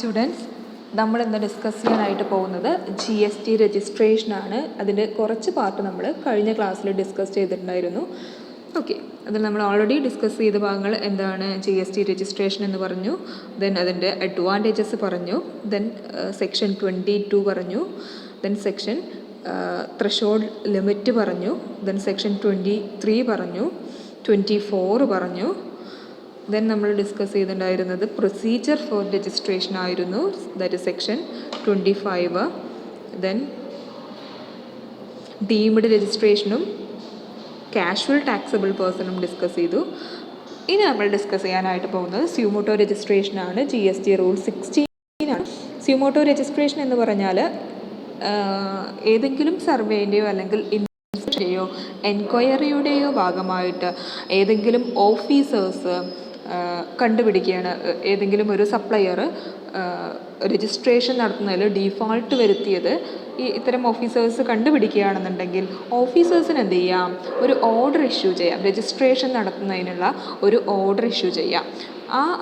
Students, നമ്മളിന്ന് discuss ചെയ്യാനായിട്ട് പോകുന്നത് GST രജിസ്ട്രേഷനാണ്. അതിൻ്റെ കുറച്ച് പാർട്ട് നമ്മൾ കഴിഞ്ഞ ക്ലാസ്സിൽ ഡിസ്കസ് ചെയ്തിട്ടുണ്ടായിരുന്നു. ഓക്കെ, അതിൽ നമ്മൾ ഓൾറെഡി ഡിസ്കസ് ചെയ്ത ഭാഗങ്ങൾ എന്താണ് GST രജിസ്ട്രേഷൻ എന്ന് പറഞ്ഞു, ദെൻ അതിൻ്റെ അഡ്വാൻറ്റേജസ് പറഞ്ഞു, ദെൻ സെക്ഷൻ 22 പറഞ്ഞു, ദെൻ സെക്ഷൻ ത്രഷോൾഡ് ലിമിറ്റ് പറഞ്ഞു, ദെൻ സെക്ഷൻ 23 പറഞ്ഞു, 24 പറഞ്ഞു. ദെൻ നമ്മൾ ഡിസ്കസ് ചെയ്തിട്ടുണ്ടായിരുന്നത് പ്രൊസീജിയർ ഫോർ രജിസ്ട്രേഷൻ ആയിരുന്നു, that is section 25. Then deemed രജിസ്ട്രേഷനും കാഷ്വൽ ടാക്സബിൾ പേഴ്സണും ഡിസ്കസ് ചെയ്തു. ഇനി നമ്മൾ ഡിസ്കസ് ചെയ്യാനായിട്ട് പോകുന്നത് സ്യൂമോട്ടോ രജിസ്ട്രേഷനാണ്. GST റൂൾ 16 ആണ്. സ്യൂമോട്ടോ രജിസ്ട്രേഷൻ എന്ന് പറഞ്ഞാൽ ഏതെങ്കിലും സർവേൻ്റെയോ അല്ലെങ്കിൽ യോ എൻക്വയറിയുടെയോ ഭാഗമായിട്ട് ഏതെങ്കിലും ഓഫീസേഴ്സ് കണ്ടുപിടിക്കുകയാണ്, ഏതെങ്കിലും ഒരു സപ്ലയർ രജിസ്ട്രേഷൻ നടത്തുന്നതിൽ ഡീഫോൾട്ട് വരുത്തിയത് ഇത്തരം ഓഫീസേഴ്സ് കണ്ടുപിടിക്കുകയാണെന്നുണ്ടെങ്കിൽ ഓഫീസേഴ്സിന് എന്ത് ചെയ്യാം, ഒരു ഓർഡർ ഇഷ്യൂ ചെയ്യാം, രജിസ്ട്രേഷൻ നടത്തുന്നതിനുള്ള ഒരു ഓർഡർ ഇഷ്യൂ ചെയ്യാം.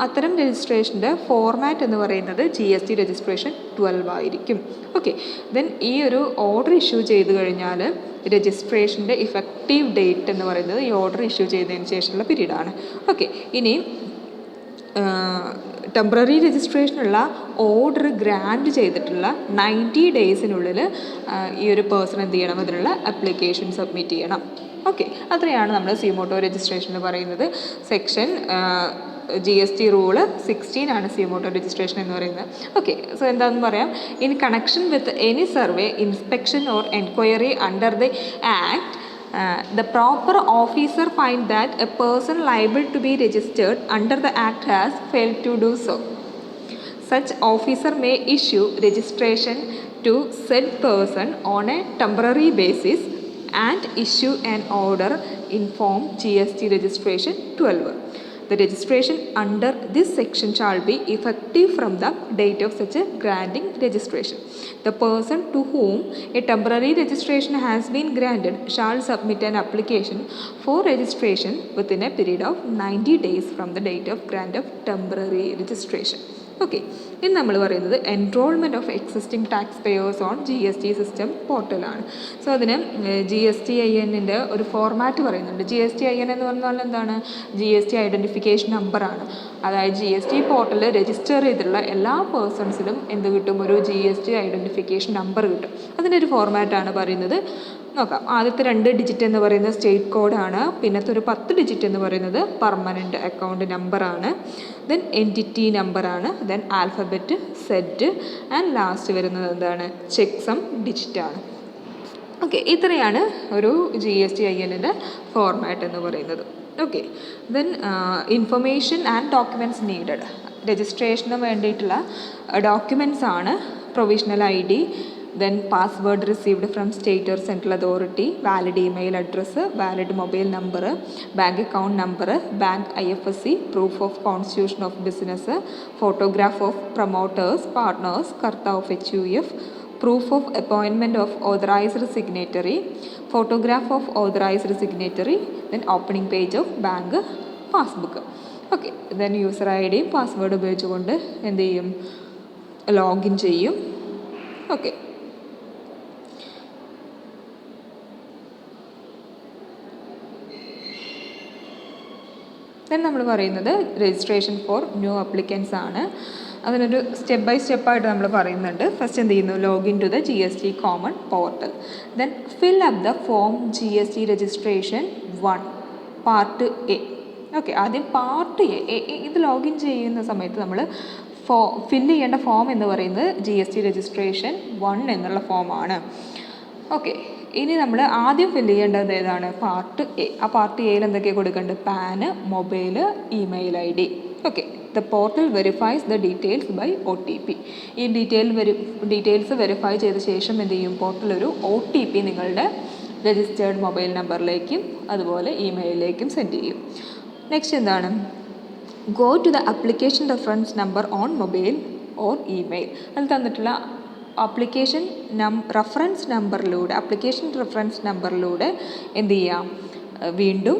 അത്തരം രജിസ്ട്രേഷൻ്റെ ഫോർമാറ്റ് എന്ന് പറയുന്നത് GST രജിസ്ട്രേഷൻ 12 ആയിരിക്കും. ഓക്കെ, ദെൻ ഈ ഒരു ഓർഡർ ഇഷ്യൂ ചെയ്ത് കഴിഞ്ഞാൽ രജിസ്ട്രേഷൻ്റെ ഇഫക്റ്റീവ് ഡേറ്റ് എന്ന് പറയുന്നത് ഈ ഓർഡർ ഇഷ്യൂ ചെയ്തതിന് ശേഷമുള്ള പീരീഡാണ്. ഓക്കെ, ഇനി ടെമ്പററി രജിസ്ട്രേഷനുള്ള ഓർഡർ ഗ്രാൻറ്റ് ചെയ്തിട്ടുള്ള 90 ഡേയ്സിനുള്ളിൽ ഈ ഒരു പേഴ്സൺ എന്ത് ചെയ്യണം, അതിനുള്ള അപ്ലിക്കേഷൻ സബ്മിറ്റ് ചെയ്യണം. ഓക്കെ, അത്രയാണ് നമ്മൾ സ്യൂമോട്ടോ രജിസ്ട്രേഷനിൽ പറയുന്നത്. സെക്ഷൻ GST റൂള് 16 ആണ് സ്യൂമോട്ടോ രജിസ്ട്രേഷൻ എന്ന് പറയുന്നത്. ഓക്കെ, സോ എന്താണെന്ന് പറയാം. In connection with any survey, inspection or enquiry under the act, the proper officer find that a person liable to be registered under the act has failed to do so. Such officer may issue registration to said person on a temporary basis and issue an order in form GST registration 12. The registration under this section shall be effective from the date of such a granting registration. The person to whom a temporary registration has been granted shall submit an application for registration within a period of 90 days from the date of grant of temporary registration. Okay, ഇനി നമ്മൾ പറയുന്നത് enrolment of existing taxpayers on GST system പോർട്ടലാണ്. So അതിന് GSTINൻ്റെ ഒരു format പറയുന്നുണ്ട്. GSTIN എന്ന് പറഞ്ഞാൽ എന്താണ്, GST ഐഡൻറ്റിഫിക്കേഷൻ നമ്പറാണ്. അതായത് GST പോർട്ടലിൽ രജിസ്റ്റർ ചെയ്തിട്ടുള്ള എല്ലാ പേഴ്സൺസിനും എന്ത് കിട്ടും, ഒരു GST ഐഡൻറ്റിഫിക്കേഷൻ നമ്പർ കിട്ടും. അതിൻ്റെ ഒരു ഫോർമാറ്റാണ് പറയുന്നത്. നോക്കാം. ആദ്യത്തെ 2 ഡിജിറ്റ് എന്ന് പറയുന്നത് സ്റ്റേറ്റ് കോഡാണ്. പിന്നത്തെ ഒരു 10 ഡിജിറ്റ് എന്ന് പറയുന്നത് പെർമനൻറ്റ് അക്കൗണ്ട് നമ്പറാണ്. ദെൻ എൻറ്റിറ്റി നമ്പറാണ്. Then alphabet, set and last വരുന്നത് എന്താണ്, ചെക്ക് സം ഡിജിറ്റാണ്. ഓക്കെ, ഇത്രയാണ് ഒരു GSTINൻ്റെ ഫോർമാറ്റ് എന്ന് പറയുന്നത്. Okay, then information and documents needed. Registration വേണ്ടിയിട്ടുള്ള ഡോക്യുമെൻറ്റ്സ് ആണ് provisional ID, then password received from state or central authority, valid email address, valid mobile number, bank account number, bank IFSC, proof of constitution of business, photograph of promoters, partners, karta of HUF, proof of appointment of authorized signatory, photograph of authorized signatory, then opening page of bank passbook. Okay, then user ID password ഉപയോഗിച്ചുകൊണ്ട് എന്ത് ചെയ്യും, login ചെയ്യും. Okay, നമ്മൾ പറയുന്നത് registration for new applicants ആണ്. അതിനൊരു step by സ്റ്റെപ്പായിട്ട് നമ്മൾ പറയുന്നുണ്ട്. ഫസ്റ്റ് എന്ത് ചെയ്യുന്നു, login to the GST common portal, then fill up the form GST registration 1 part A. Okay, ആദ്യം പാർട്ട് A ഇത് ലോഗിൻ ചെയ്യുന്ന സമയത്ത് നമ്മൾ ഫില്ല് ചെയ്യേണ്ട ഫോം എന്ന് പറയുന്നത് GST രജിസ്ട്രേഷൻ 1 എന്നുള്ള ഫോമാണ്. ഓക്കെ, ഇനി നമ്മൾ ആദ്യം ഫില്ല് ചെയ്യേണ്ടത് ഏതാണ്, പാർട്ട് A. ആ പാർട്ട് എയിൽ എന്തൊക്കെയാണ് കൊടുക്കേണ്ടത്, PAN, mobile, email ID. Okay, the portal verifies the details by OTP. ഈ ഡീറ്റെയിൽസ് വെരിഫൈ ചെയ്ത ശേഷം എന്ത് ചെയ്യും, പോർട്ടൽ ഒരു OTP നിങ്ങളുടെ രജിസ്റ്റേർഡ് മൊബൈൽ നമ്പറിലേക്കും അതുപോലെ ഇമെയിലിലേക്കും സെൻഡ് ചെയ്യും. നെക്സ്റ്റ് എന്താണ്, go to the application reference number on mobile or email. അത് തന്നിട്ടുള്ള ആപ്ലിക്കേഷൻ റെഫറൻസ് നമ്പറിലൂടെ എന്ത് ചെയ്യാം, വീണ്ടും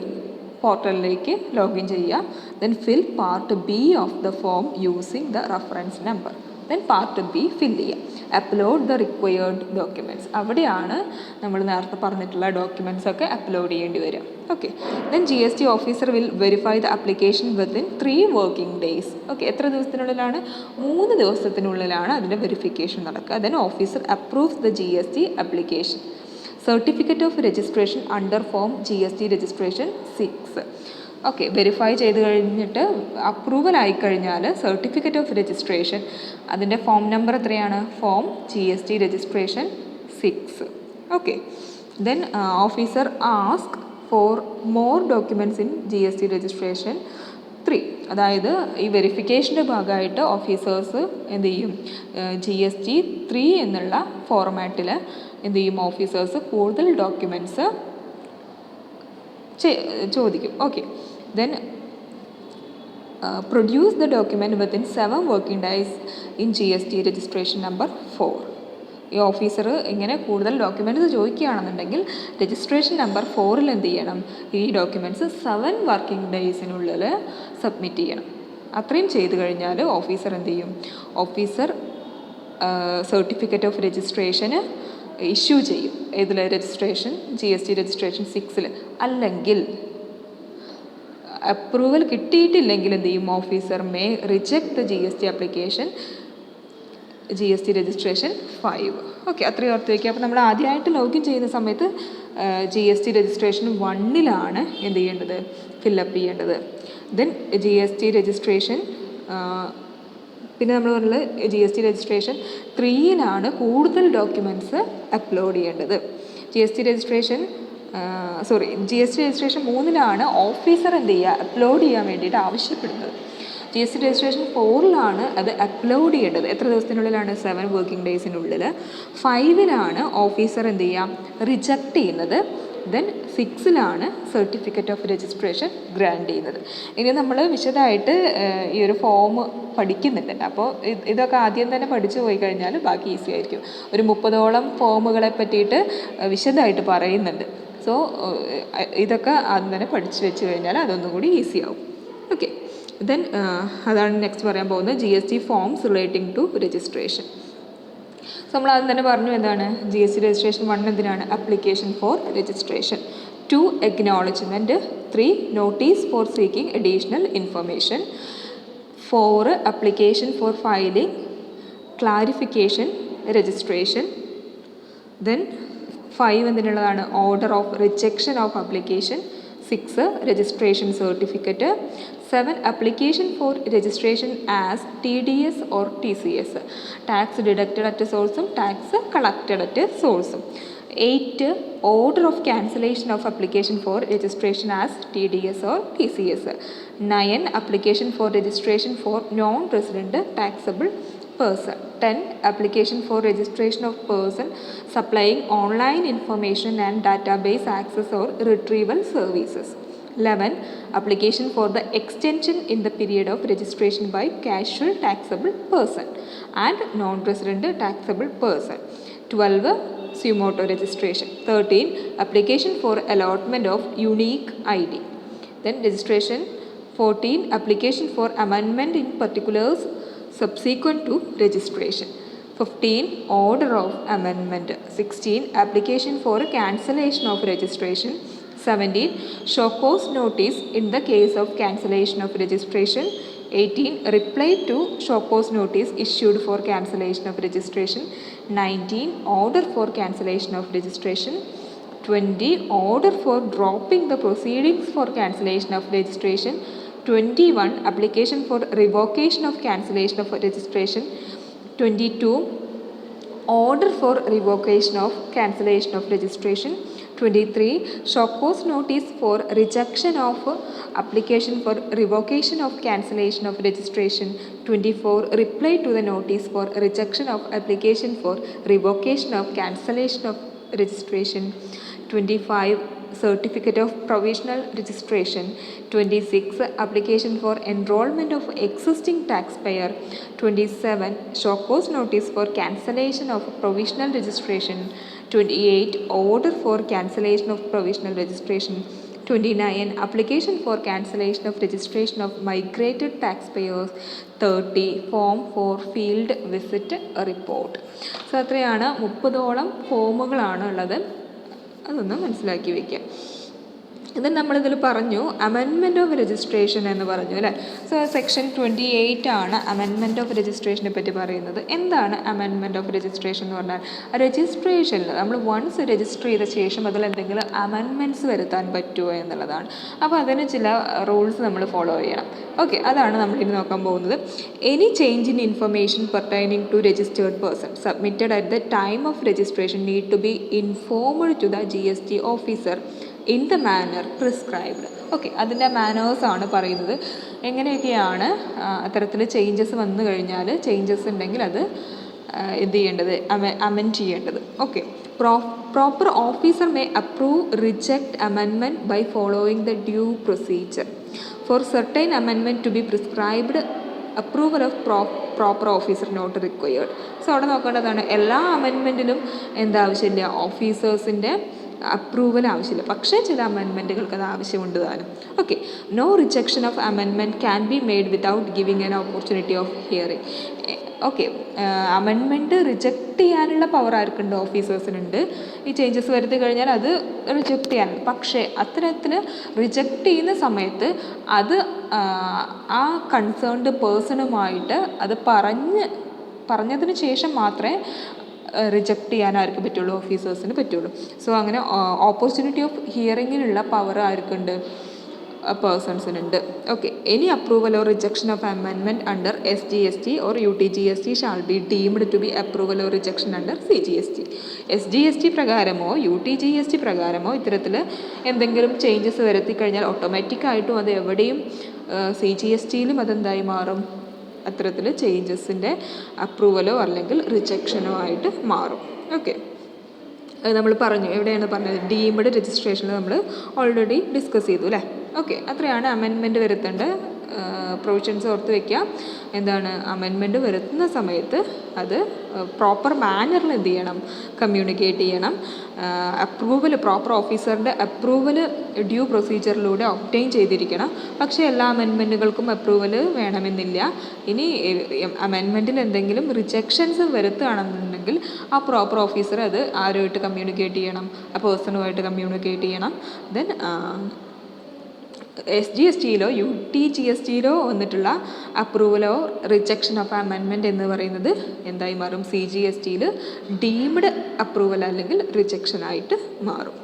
പോർട്ടലിലേക്ക് ലോഗിൻ ചെയ്യുക. Then fill part B of the form using the reference number. Then part B fill ചെയ്യുക. Upload the required documents. അവിടെയാണ് നമ്മൾ നേരത്തെ പറഞ്ഞിട്ടുള്ള ഡോക്യുമെൻറ്റ്സ് ഒക്കെ അപ്ലോഡ് ചെയ്യേണ്ടി വരും. Okay. Then GST officer will verify the application within 3 working days. Okay. എത്ര ദിവസത്തിനുള്ളിലാണ്? 3 ദിവസത്തിനുള്ളിലാണ് അതിൻ്റെ വെരിഫിക്കേഷൻ നടക്കുക. Then officer approves the GST application. Certificate of registration under form GST registration 6. Okay. Verify ചെയ്ത് കഴിഞ്ഞിട്ട് അപ്രൂവൽ ആയിക്കഴിഞ്ഞാൽ സർട്ടിഫിക്കറ്റ് ഓഫ് രജിസ്ട്രേഷൻ, അതിൻ്റെ form number എത്രയാണ്? Form GST registration 6. Okay. Then officer ask for more documents in GST registration 3. അതായത് ഈ വെരിഫിക്കേഷൻ്റെ ഭാഗമായിട്ട് officers എന്ത് ചെയ്യും? GST 3 എന്നുള്ള ഫോർമാറ്റിൽ എന്ത് ചെയ്യും? ഓഫീസേഴ്സ് കൂടുതൽ ഡോക്യുമെൻറ്റ്സ് ചോദിക്കും. Okay. Then produce the document within 7 working days in GST registration number 4. ഈ ഓഫീസർ ഇങ്ങനെ കൂടുതൽ ഡോക്യുമെൻറ്റ്സ് ചോദിക്കുകയാണെന്നുണ്ടെങ്കിൽ രജിസ്ട്രേഷൻ നമ്പർ 4 എന്ത് ചെയ്യണം? ഈ ഡോക്യുമെൻറ്റ്സ് 7 വർക്കിംഗ് ഡേയ്സിനുള്ളിൽ സബ്മിറ്റ് ചെയ്യണം. അത്രയും ചെയ്ത് കഴിഞ്ഞാൽ ഓഫീസർ എന്ത് ചെയ്യും? Officer certificate of registration issue ചെയ്യും. ഏതിൽ? Registration GST registration 6. അല്ലെങ്കിൽ അപ്രൂവൽ കിട്ടിയിട്ടില്ലെങ്കിൽ എന്ത് ചെയ്യും? Officer may reject the GST application GST registration 5. Okay. അത്രയും ഓർത്ത് വയ്ക്കുക. അപ്പോൾ നമ്മൾ ആദ്യമായിട്ട് ലോഗിൻ ചെയ്യുന്ന സമയത്ത് GST രജിസ്ട്രേഷൻ 1 എന്ത് ചെയ്യേണ്ടത്? ഫില്ലപ്പ് ചെയ്യേണ്ടത്. ദെൻ GST രജിസ്ട്രേഷൻ പിന്നെ നമ്മൾ പറഞ്ഞത് GST രജിസ്ട്രേഷൻ 3 കൂടുതൽ ഡോക്യുമെൻറ്റ്സ് അപ്ലോഡ് ചെയ്യേണ്ടത്. GST രജിസ്ട്രേഷൻ 3 ഓഫീസർ എന്ത് ചെയ്യുക? അപ്ലോഡ് ചെയ്യാൻ വേണ്ടിയിട്ട് ആവശ്യപ്പെടുന്നത്. GST രജിസ്ട്രേഷൻ 4 അത് അപ്ലോഡ് ചെയ്യേണ്ടത്. എത്ര ദിവസത്തിനുള്ളിലാണ്? 7 വർക്കിംഗ് ഡേയ്സിനുള്ളിൽ. 5 ഓഫീസർ എന്ത് ചെയ്യുക? റിജക്റ്റ് ചെയ്യുന്നത്. Then 6 certificate of registration grand ചെയ്യുന്നത്. ഇനി നമ്മൾ വിശദമായിട്ട് ഈ ഒരു ഫോം പഠിക്കുന്നുണ്ട്. അപ്പോൾ ഇതൊക്കെ ആദ്യം തന്നെ പഠിച്ചു പോയി കഴിഞ്ഞാൽ ബാക്കി ഈസി ആയിരിക്കും. ഒരു 30ഓളം ഫോമുകളെ പറ്റിയിട്ട് വിശദമായിട്ട് പറയുന്നുണ്ട്. സോ ഇതൊക്കെ ആദ്യം തന്നെ പഠിച്ചു വെച്ച് കഴിഞ്ഞാൽ അതൊന്നും കൂടി ഈസി ആവും. ഓക്കെ. ദെൻ അതാണ് നെക്സ്റ്റ് പറയാൻ പോകുന്നത്, GST forms relating to registration. So നമ്മൾ ആദ്യം തന്നെ പറഞ്ഞു എന്താണ്? GST രജിസ്ട്രേഷൻ 1 എന്തിനാണ്? Application for registration. 2 acknowledgement. 3 notice for seeking additional information. 4 application for filing clarification registration. Then 5 എന്തിനുള്ളതാണ്? Order of rejection of application. 6 registration certificate. 7 application for registration as TDS or TCS, tax deducted at source, tax collected at source. 8 order of cancellation of application for registration as TDS or TCS. 9 application for registration for non-resident taxable person. 10 application for registration of person supplying online information and database access or retrieval services. 11 application for the extension in the period of registration by casual taxable person and non-resident taxable person. 12 sumoto registration. 13 application for allotment of unique ID. Then registration. 14 application for amendment in particulars subsequent to registration. 15 order of amendment. 16 application for cancellation of registration. 17 show cause notice in the case of cancellation of registration. 18 reply to show cause notice issued for cancellation of registration. 19 order for cancellation of registration. 20 order for dropping the proceedings for cancellation of registration. 21 application for revocation of cancellation of registration. 22 order for revocation of cancellation of registration. 23 show cause notice for rejection of application for revocation of cancellation of registration. 24 reply to the notice for rejection of application for revocation of cancellation of registration. 25 certificate of provisional registration. 26 application for enrollment of existing taxpayer. 27 show cause notice for cancellation of provisional registration. 28 order for cancellation of provisional registration. 29. Application for cancellation of registration of migrated taxpayers. 30. Form for field visit report. So അത്രയാണ് 30ഓളം ഫോമുകളാണ് ഉള്ളത്. അതൊന്ന് മനസ്സിലാക്കി വയ്ക്കുക. ഇത് നമ്മളിതിൽ പറഞ്ഞു amendment of registration എന്ന് പറഞ്ഞു അല്ലേ. സോ സെക്ഷൻ 28 ആണ് അമെൻമെൻറ്റ് ഓഫ് രജിസ്ട്രേഷനെ പറ്റി പറയുന്നത്. എന്താണ് അമെൻമെൻറ്റ് ഓഫ് രജിസ്ട്രേഷൻ എന്ന് പറഞ്ഞാൽ, രജിസ്ട്രേഷനിൽ നമ്മൾ വൺസ് രജിസ്റ്റർ ചെയ്ത ശേഷം അതിൽ എന്തെങ്കിലും അമെൻമെൻറ്റ്സ് വരുത്താൻ പറ്റുമോ എന്നുള്ളതാണ്. അപ്പോൾ അതിന് ചില റൂൾസ് നമ്മൾ ഫോളോ ചെയ്യണം. ഓക്കെ, അതാണ് നമ്മളിനി നോക്കാൻ പോകുന്നത്. Any change in information pertaining to registered person submitted at the time of registration need to be informed to the GST officer in the manner prescribed. Okay, അതിൻ്റെ മാനേഴ്സാണ് പറയുന്നത്. എങ്ങനെയൊക്കെയാണ് അത്തരത്തിൽ ചേഞ്ചസ് വന്നു കഴിഞ്ഞാൽ, ചേഞ്ചസ് ഉണ്ടെങ്കിൽ അത് എന്ത് ചെയ്യേണ്ടത്, അമെൻഡ് ചെയ്യേണ്ടത്. Okay, proper officer may approve reject amendment by following the due procedure. For certain amendment to be prescribed approval of proper officer not required. So അവിടെ നോക്കേണ്ടതാണ്, എല്ലാ അമെൻമെൻറ്റിലും എന്താവശ്യമില്ല, ഓഫീസേഴ്സിൻ്റെ അപ്രൂവൽ ആവശ്യമില്ല. പക്ഷേ ചില അമെൻമെൻറ്റുകൾക്ക് അത് ആവശ്യമുണ്ട് താനും. Okay, no rejection of amendment can be made without giving an opportunity of hearing. Okay, amendment reject ചെയ്യാനുള്ള പവർ ആർക്കുണ്ട്, ഓഫീസേഴ്സിനുണ്ട്. ഈ ചേഞ്ചസ് വരുത്തി കഴിഞ്ഞാൽ അത് റിജക്റ്റ് ചെയ്യാനുണ്ട്. പക്ഷേ അത്തരത്തിൽ റിജക്റ്റ് ചെയ്യുന്ന സമയത്ത് അത് ആ കൺസേൺഡ് പേഴ്സണുമായിട്ട് അത് പറഞ്ഞതിന് ശേഷം മാത്രമേ റിജക്റ്റ് ചെയ്യാൻ ആർക്ക് പറ്റുള്ളൂ, ഓഫീസേഴ്സിന് പറ്റുള്ളൂ. സോ അങ്ങനെ ഓപ്പർച്യൂണിറ്റി ഓഫ് ഹിയറിങ്ങിനുള്ള പവർ ആർക്കുണ്ട്, പേഴ്സൺസിനുണ്ട്. Okay, any approval or rejection of amendment under SGST or UTGST shall be deemed to be approval or rejection under CGST. SGST പ്രകാരമോ UTGST പ്രകാരമോ ഇത്തരത്തിൽ എന്തെങ്കിലും ചേഞ്ചസ് വരുത്തി കഴിഞ്ഞാൽ ഓട്ടോമാറ്റിക്കായിട്ടും അത് എവിടെയും CGSTയിലും അതെന്തായി മാറും, അത്തരത്തിൽ ചേഞ്ചസിൻ്റെ അപ്രൂവലോ അല്ലെങ്കിൽ റിജക്ഷനോ ആയിട്ട് മാറും. ഓക്കെ, നമ്മൾ പറഞ്ഞു, എവിടെയാണ് പറഞ്ഞത്, ഡീംഡ് രജിസ്ട്രേഷനിൽ നമ്മൾ ഓൾറെഡി ഡിസ്കസ് ചെയ്തു അല്ലേ. ഓക്കെ, അത്രയാണ് അമെൻമെൻറ്റ് വരുത്തേണ്ട പ്രൊവിഷൻസ് ഓർത്ത് വയ്ക്കുക. എന്താണ്, അമെൻമെൻറ്റ് വരുത്തുന്ന സമയത്ത് അത് പ്രോപ്പർ മാനറിൽ എന്ത് ചെയ്യണം, കമ്മ്യൂണിക്കേറ്റ് ചെയ്യണം. അപ്രൂവൽ, പ്രോപ്പർ ഓഫീസറിൻ്റെ അപ്രൂവൽ ഡ്യൂ പ്രൊസീജിയറിലൂടെ ഒബ്റ്റെയിൻ ചെയ്തിരിക്കണം. പക്ഷേ എല്ലാ അമെൻമെൻറ്റുകൾക്കും അപ്രൂവൽ വേണമെന്നില്ല. ഇനി അമെൻമെൻറ്റിൽ എന്തെങ്കിലും റിജക്ഷൻസ് വരുത്തുകയാണെന്നുണ്ടെങ്കിൽ ആ പ്രോപ്പർ ഓഫീസർ അത് ആരുമായിട്ട് കമ്മ്യൂണിക്കേറ്റ് ചെയ്യണം, ആ പേഴ്സണുമായിട്ട് കമ്മ്യൂണിക്കേറ്റ് ചെയ്യണം. ദെൻ SGSTയിലോ UTGSTയിലോ വന്നിട്ടുള്ള അപ്രൂവലോ റിജക്ഷൻ ഓഫ് അമെൻമെൻറ്റ് എന്ന് പറയുന്നത് എന്തായി മാറും, CGSTയിൽ ഡീംഡ് അപ്രൂവൽ അല്ലെങ്കിൽ റിജക്ഷനായിട്ട് മാറും.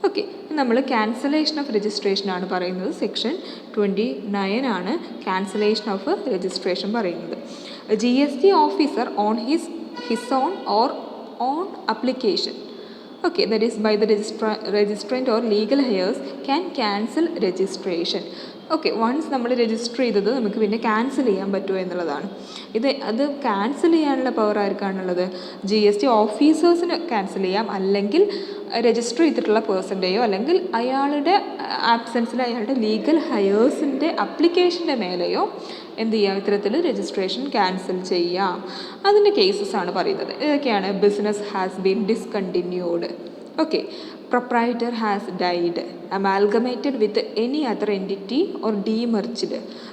ഓക്കെ, നമ്മൾ ക്യാൻസലേഷൻ ഓഫ് രജിസ്ട്രേഷൻ ആണ് പറയുന്നത്. സെക്ഷൻ 29 ആണ് ക്യാൻസലേഷൻ ഓഫ് രജിസ്ട്രേഷൻ പറയുന്നത്. GST officer on his own or on application, okay, that is by the registrant or legal heirs can cancel registration. Okay, once നമ്മൾ register ചെയ്തത് നമുക്ക് പിന്നെ cancel ചെയ്യാൻ പറ്റുമോ എന്നുള്ളതാണ്. അത് ക്യാൻസൽ ചെയ്യാനുള്ള പവർ ആർക്കാണുള്ളത്, GST ഓഫീസേഴ്സിന് ക്യാൻസൽ ചെയ്യാം, അല്ലെങ്കിൽ രജിസ്റ്റർ ചെയ്തിട്ടുള്ള പേഴ്സൻ്റെയോ അല്ലെങ്കിൽ അയാളുടെ ആബ്സെൻസിൽ അയാളുടെ ലീഗൽ ഹയേഴ്സിൻ്റെ അപ്ലിക്കേഷൻ്റെ മേലെയോ എന്ത് ചെയ്യാം, ഇത്തരത്തിൽ രജിസ്ട്രേഷൻ ക്യാൻസൽ ചെയ്യാം. അതിൻ്റെ കേസസ് ആണ് പറയുന്നത്. ഇതൊക്കെയാണ് business has been discontinued. Okay, proprietor has died, amalgamated with any other entity or demerged.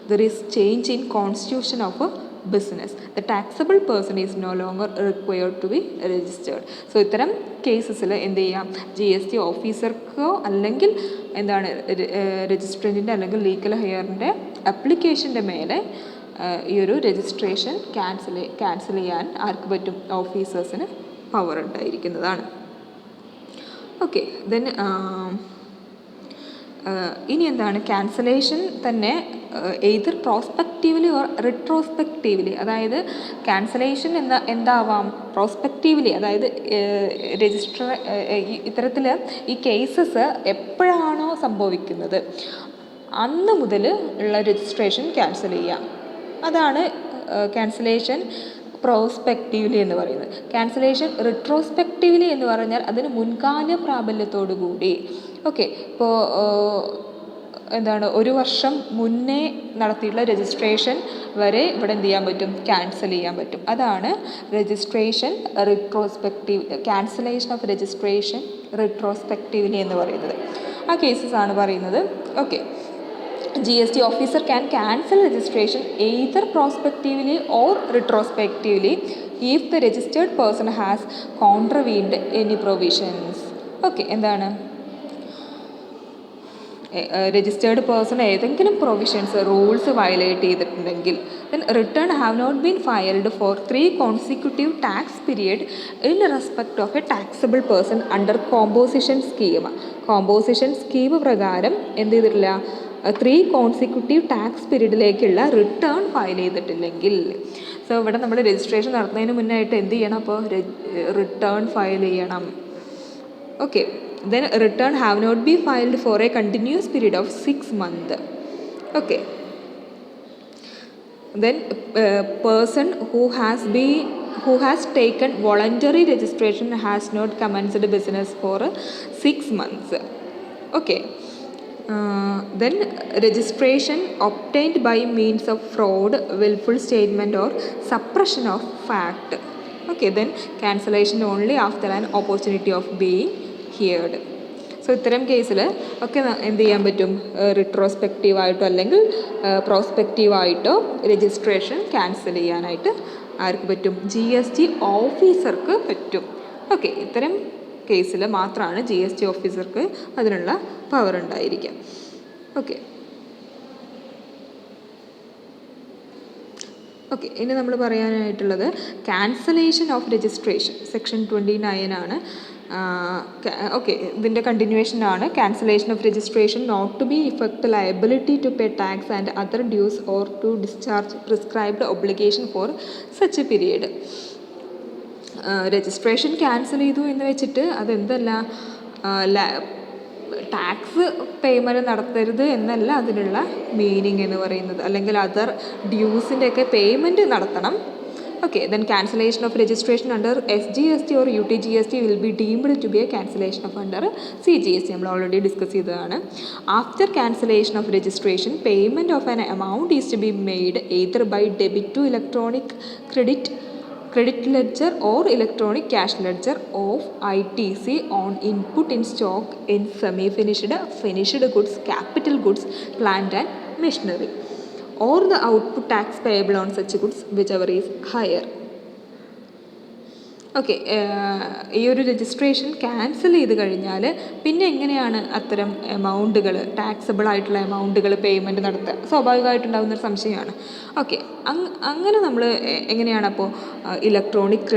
There is change in constitution of a business. The taxable person is no longer required to be registered. So ഇത്തരം കേസസിൽ എന്ത് ചെയ്യാം, GST ഓഫീസർക്കോ അല്ലെങ്കിൽ എന്താണ് രജിസ്ട്രൻറ്റിൻ്റെ അല്ലെങ്കിൽ legal ഹെയറിൻ്റെ അപ്ലിക്കേഷൻ്റെ മേലെ ഈ ഒരു registration cancel ചെയ്യാൻ ആർക്ക് പറ്റും, ഓഫീസേഴ്സിന് പവർ ഉണ്ടായിരിക്കുന്നതാണ്. ഓക്കെ, ദെൻ ഇനി എന്താണ് ക്യാൻസലേഷൻ തന്നെ എയ്തർ പ്രോസ്പെക്റ്റീവ്ലി ഓർ റിട്രോസ്പെക്റ്റീവ്ലി. അതായത് ക്യാൻസലേഷൻ എന്താവാം, പ്രോസ്പെക്റ്റീവ്ലി, അതായത് ഇത്തരത്തിൽ ഈ കേസസ് എപ്പോഴാണോ സംഭവിക്കുന്നത് അന്ന് മുതൽ ഉള്ള രജിസ്ട്രേഷൻ ക്യാൻസൽ ചെയ്യാം. അതാണ് ക്യാൻസലേഷൻ പ്രോസ്പെക്റ്റീവ്ലി എന്ന് പറയുന്നത്. ക്യാൻസലേഷൻ റിട്രോസ്പെക്റ്റീവ്ലി എന്ന് പറഞ്ഞാൽ അതിന് മുൻകാല പ്രാബല്യത്തോടു കൂടി. ഓക്കെ, ഇപ്പോൾ എന്താണ്, 1 വർഷം മുന്നേ നടത്തിയിട്ടുള്ള രജിസ്ട്രേഷൻ വരെ ഇവിടെ എന്ത് ചെയ്യാൻ പറ്റും, ക്യാൻസൽ ചെയ്യാൻ പറ്റും. അതാണ് registration retrospective, cancellation of registration retrospectively എന്ന് പറയുന്നത്. ആ കേസസ് ആണ് പറയുന്നത്. Okay, GST officer can cancel registration either prospectively or retrospectively if the registered person has contravened any provisions. Okay, എന്താണ് രജിസ്റ്റേർഡ് പേഴ്സൺ ഏതെങ്കിലും പ്രൊവിഷൻസ് റൂൾസ് വയലേറ്റ് ചെയ്തിട്ടുണ്ടെങ്കിൽ then return have not been filed for 3 consecutive tax period in respect of a taxable person under composition scheme. Composition scheme പ്രകാരം എന്ത് ചെയ്തിട്ടില്ല, 3 consecutive tax പീരീഡിലേക്കുള്ള return file ചെയ്തിട്ടില്ലെങ്കിൽ. So ഇവിടെ നമ്മൾ registration നടത്തുന്നതിന് മുന്നായിട്ട് എന്ത് ചെയ്യണം, അപ്പോൾ റിട്ടേൺ ഫയൽ ചെയ്യണം. Okay, then return have not been filed for a continuous period of 6 months. Okay, then person who has taken voluntary registration has not commenced business for 6 months. Okay, then registration obtained by means of fraud, willful statement or suppression of fact. Okay, then cancellation only after an opportunity of being heard. So ഇത്തരം കേസിൽ ഒക്കെ എന്ത് ചെയ്യാൻ പറ്റും, റിട്രോസ്പെക്റ്റീവായിട്ടോ അല്ലെങ്കിൽ പ്രോസ്പെക്റ്റീവായിട്ടോ registration cancel ചെയ്യാനായിട്ട് ആർക്ക് പറ്റും, GST ഓഫീസർക്ക് പറ്റും. ഓക്കെ, ഇത്തരം കേസിൽ മാത്രമാണ് GST ഓഫീസർക്ക് അതിനുള്ള പവർ ഉണ്ടായിരിക്കുക. ഓക്കെ ഓക്കെ ഇനി നമ്മൾ പറയാനായിട്ടുള്ളത് ക്യാൻസലേഷൻ ഓഫ് രജിസ്ട്രേഷൻ, സെക്ഷൻ 29 ആണ്. ഓക്കെ, ഇതിൻ്റെ കണ്ടിന്യൂവേഷനാണ്. Cancellation of registration not to be effect liability to pay tax and other dues or to discharge prescribed obligation for such a period. Registration cancel ചെയ്തു എന്ന് വെച്ചിട്ട് അതെന്തല്ല, tax payment നടത്തരുത് എന്നല്ല അതിനുള്ള meaning എന്ന് പറയുന്നത്, അല്ലെങ്കിൽ അതർ ഡ്യൂസിൻ്റെയൊക്കെ പേയ്മെൻറ്റ് നടത്തണം. Okay, then cancellation of registration under SGST or UTGST will be deemed to be a cancellation of under CGST. നമ്മൾ ഓൾറെഡി ഡിസ്കസ് ചെയ്തതാണ്. After cancellation of registration, payment of an amount is to be made either by debit to electronic credit ledger or electronic cash ledger of ITC on input in stock in semi-finished, finished goods, capital goods, plant and machinery, or the output tax payable on such goods whichever is higher. Okay, ഈ ഒരു registration cancel ചെയ്ത് കഴിഞ്ഞാൽ പിന്നെ എങ്ങനെയാണ് അത്തരം എമൗണ്ടുകൾ, taxable ആയിട്ടുള്ള എമൗണ്ടുകൾ payment നടത്തുക, സ്വാഭാവികമായിട്ടുണ്ടാകുന്നൊരു സംശയമാണ്. ഓക്കെ, അങ്ങനെ നമ്മൾ എങ്ങനെയാണ് അപ്പോൾ ഇലക്ട്രോണിക്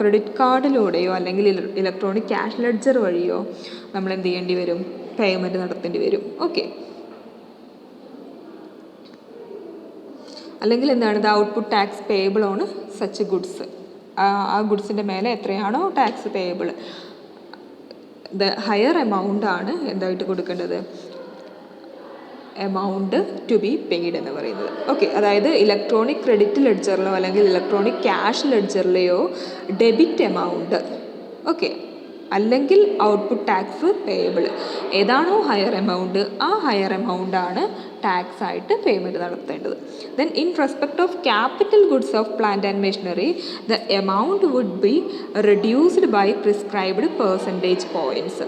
ക്രെഡിറ്റ് കാർഡിലൂടെയോ അല്ലെങ്കിൽ ഇലക്ട്രോണിക് ക്യാഷ് ലെഡ്ജർ വഴിയോ നമ്മൾ എന്ത് ചെയ്യേണ്ടി വരും, പേയ്മെൻറ്റ് നടത്തേണ്ടി വരും. ഓക്കെ, അല്ലെങ്കിൽ എന്താണ്, the output tax payable on such goods, ആ ഗുഡ്സിൻ്റെ മേലെ എത്രയാണോ tax payable, the higher amount ആണ് എന്തായിട്ട് കൊടുക്കേണ്ടത്, എമൗണ്ട് ടു ബി പെയ്ഡ് എന്ന് പറയുന്നത്. ഓക്കെ, അതായത് ഇലക്ട്രോണിക് ക്രെഡിറ്റ് ലെഡ്ജറിലോ അല്ലെങ്കിൽ ഇലക്ട്രോണിക് ക്യാഷ് ലെഡ്ജറിലെയോ ഡെബിറ്റ് എമൗണ്ട്, ഓക്കെ, അല്ലെങ്കിൽ ഔട്ട്പുട്ട് ടാക്സ് പേയബിൾ ഏതാണോ ഹയർ എമൗണ്ട്, ആ ഹയർ എമൗണ്ടാണ് ടാക്സ് ആയിട്ട് പേയ്മെൻറ്റ് നടത്തേണ്ടത്. Then in respect of capital goods of plant and machinery the amount would be reduced by prescribed percentage points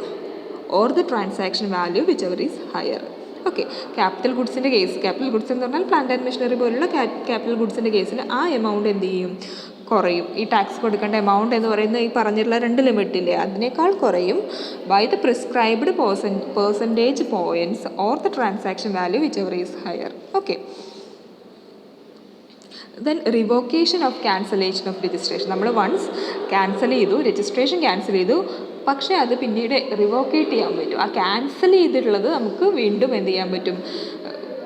or the transaction value whichever is higher. Okay, capital ഗുഡ്സിൻ്റെ case, capital goods എന്ന് പറഞ്ഞാൽ plant and machinery പോലുള്ള capital ഗുഡ്സിൻ്റെ കേസിൽ ആ amount എന്ത് ചെയ്യും, കുറയും. ഈ ടാക്സ് കൊടുക്കേണ്ട എമൗണ്ട് എന്ന് പറയുന്നത് ഈ പറഞ്ഞിട്ടുള്ള 2 ലിമിറ്റില്ലേ അതിനേക്കാൾ കുറയും by the prescribed percentage points or the transaction value whichever is higher. Okay, then revocation of cancellation of registration. നമ്മൾ വൺസ് ക്യാൻസൽ ചെയ്തു, രജിസ്ട്രേഷൻ ക്യാൻസൽ ചെയ്തു, പക്ഷേ അത് പിന്നീട് റിവോക്കേറ്റ് ചെയ്യാൻ പറ്റും. ആ ക്യാൻസൽ ചെയ്തിട്ടുള്ളത് നമുക്ക് വീണ്ടും എന്ത് ചെയ്യാൻ പറ്റും,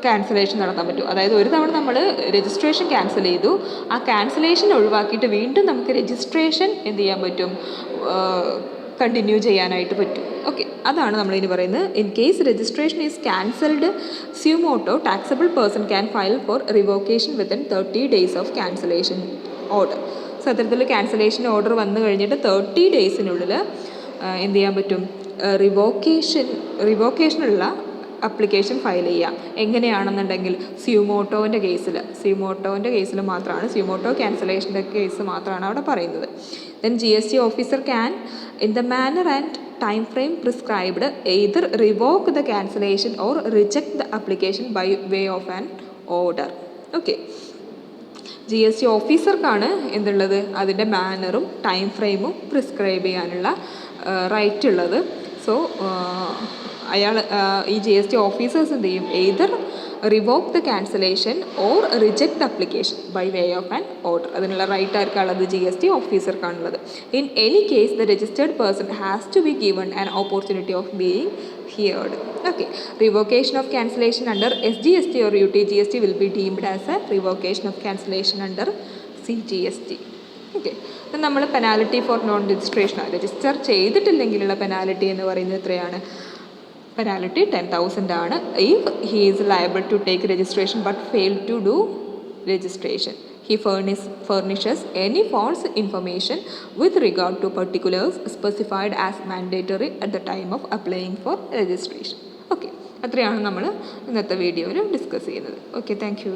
ക്യാൻസലേഷൻ നടത്താൻ പറ്റും. അതായത് ഒരു തവണ നമ്മൾ രജിസ്ട്രേഷൻ ക്യാൻസൽ ചെയ്തു, ആ ക്യാൻസലേഷൻ ഒഴിവാക്കിയിട്ട് വീണ്ടും നമുക്ക് രജിസ്ട്രേഷൻ എന്ത് ചെയ്യാൻ പറ്റും, കണ്ടിന്യൂ ചെയ്യാനായിട്ട് പറ്റും. ഓക്കെ, അതാണ് നമ്മളിനി പറയുന്നത്. In case registration is cancelled suo motu taxable person can file for revocation within 30 days of cancellation order. So അത്തരത്തിൽ ക്യാൻസലേഷൻ ഓർഡർ വന്നു കഴിഞ്ഞിട്ട് 30 daysനുള്ളിൽ എന്ത് ചെയ്യാൻ പറ്റും, റിവോക്കേഷനുള്ള അപ്ലിക്കേഷൻ ഫയൽ ചെയ്യാം. എങ്ങനെയാണെന്നുണ്ടെങ്കിൽ സ്യൂമോട്ടോൻ്റെ കേസിൽ മാത്രമാണ്, സ്യൂമോട്ടോ ക്യാൻസലേഷൻ്റെ കേസ് മാത്രമാണ് അവിടെ പറയുന്നത്. Then GST officer can in the manor and time frame prescribed either revoke the cancellation or reject the application by way of an order. Okay, GST ഓഫീസർക്കാണ് എന്തുള്ളത്, അതിൻ്റെ മാനറും ടൈം ഫ്രെയിമും പ്രിസ്ക്രൈബ് ചെയ്യാനുള്ള റൈറ്റ് ഉള്ളത്. സോ ഈ GST ഓഫീസേഴ്സ് എന്ത് ചെയ്യും, either revoke the cancellation or reject the application by way of an order. അതിനുള്ള റൈറ്റ് ആർക്കാണുള്ളത്, GST ഓഫീസർക്കാണുള്ളത്. In any case the registered person has to be given an opportunity of being heard. Okay, revocation of cancellation under SGST or UTGST will be deemed as a revocation of cancellation under CGST. Okay, നമ്മൾ penalty for non registration, register ചെയ്തിട്ടില്ലെങ്കിലുള്ള penalty എന്ന് പറയുന്നത് എത്രയാണ്, penalty 10,000 ആണ്. If he is liable to take registration but fail to do registration, he furnishes any false information with regard to particulars specified as mandatory at the time of applying for registration. Okay, അത്രയാണ് നമ്മൾ ഇന്നത്തെ വീഡിയോയിൽ discuss ചെയ്യുന്നത്. Okay, thank you.